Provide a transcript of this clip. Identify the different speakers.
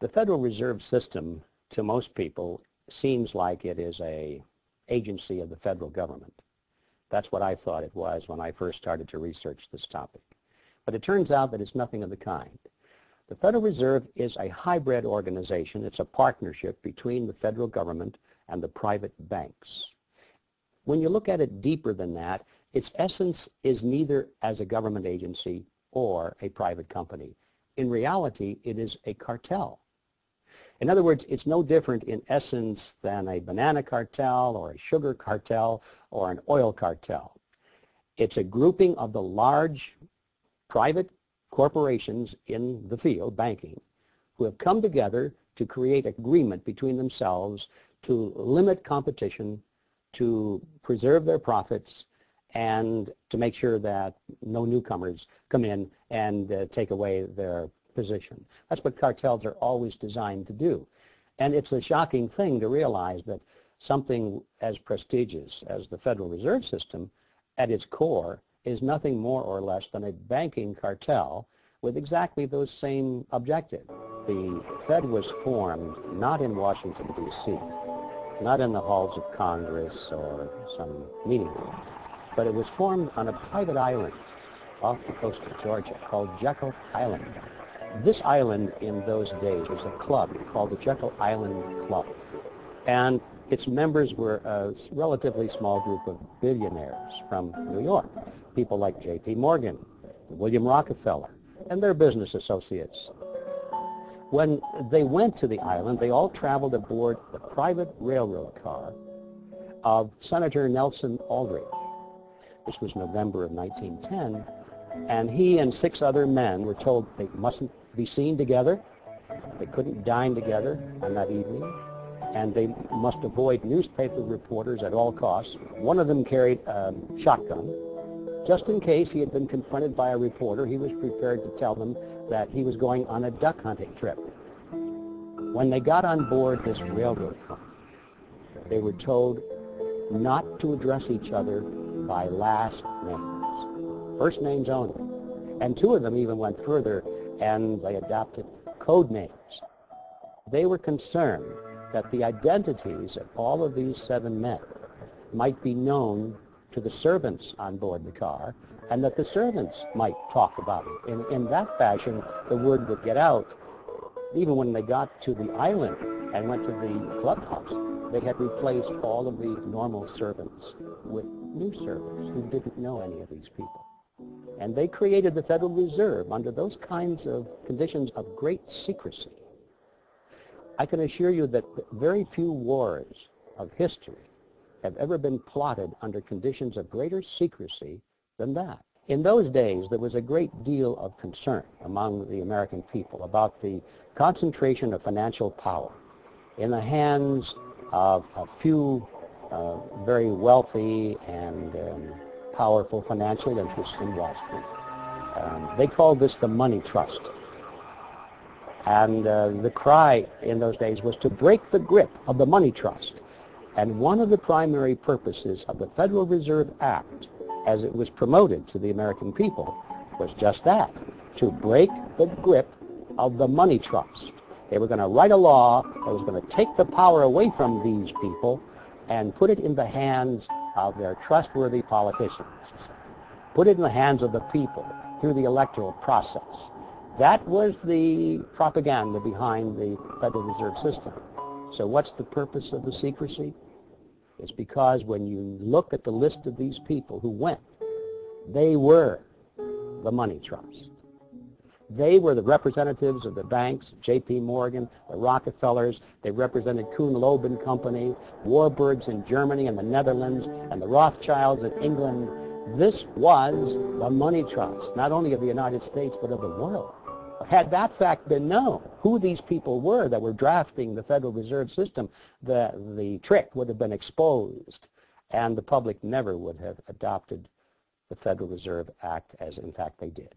Speaker 1: The Federal Reserve System, to most people, seems like it is an agency of the federal government. That's what I thought it was when I first started to research this topic. But it turns out that it's nothing of the kind. The Federal Reserve is a hybrid organization. It's a partnership between the federal government and the private banks. When you look at it deeper than that, its essence is neither as a government agency or a private company. In reality, it is a cartel. In other words, it's no different in essence than a banana cartel or a sugar cartel or an oil cartel. It's a grouping of the large private corporations in the field, banking, who have come together to create agreement between themselves to limit competition, to preserve their profits, and to make sure that no newcomers come in and take away their position. That's what cartels are always designed to do. And it's a shocking thing to realize that something as prestigious as the Federal Reserve System, at its core, is nothing more or less than a banking cartel with exactly those same objectives. The Fed was formed not in Washington, D.C., not in the halls of Congress or some meeting room, but it was formed on a private island off the coast of Georgia called Jekyll Island. This island in those days was a club called the Jekyll Island Club, and its members were a relatively small group of billionaires from New York, people like J.P. Morgan, William Rockefeller, and their business associates. When they went to the island, they all traveled aboard the private railroad car of Senator Nelson Aldrich. This was November of 1910, and he and 6 other men were told they mustn't be seen together, they couldn't dine together on that evening, and they must avoid newspaper reporters at all costs. One of them carried a shotgun. Just in case he had been confronted by a reporter, he was prepared to tell them that he was going on a duck hunting trip. When they got on board this railroad car, they were told not to address each other by last names, first names only. And 2 of them even went further, and they adopted code names. They were concerned that the identities of all of these 7 men might be known to the servants on board the car, and that the servants might talk about it. In that fashion, the word would get out. Even when they got to the island and went to the clubhouse, they had replaced all of the normal servants with new servants who didn't know any of these people. And they created the Federal Reserve under those kinds of conditions of great secrecy. I can assure you that very few wars of history have ever been plotted under conditions of greater secrecy than that. In those days, there was a great deal of concern among the American people about the concentration of financial power in the hands of a few very wealthy and powerful financial interests in Wall Street. They called this the money trust. And the cry in those days was to break the grip of the money trust. And one of the primary purposes of the Federal Reserve Act, as it was promoted to the American people, was just that, to break the grip of the money trust. They were going to write a law that was going to take the power away from these people and put it in the hands of their trustworthy politicians, put it in the hands of the people through the electoral process. That was the propaganda behind the Federal Reserve System. So what's the purpose of the secrecy? It's because when you look at the list of these people who went, they were the money trust. They were the representatives of the banks, J.P. Morgan, the Rockefellers. They represented Kuhn Loeb and Company, Warburgs in Germany and the Netherlands, and the Rothschilds in England. This was the money trust, not only of the United States, but of the world. Had that fact been known, who these people were that were drafting the Federal Reserve System, the trick would have been exposed, and the public never would have adopted the Federal Reserve Act as, in fact, they did.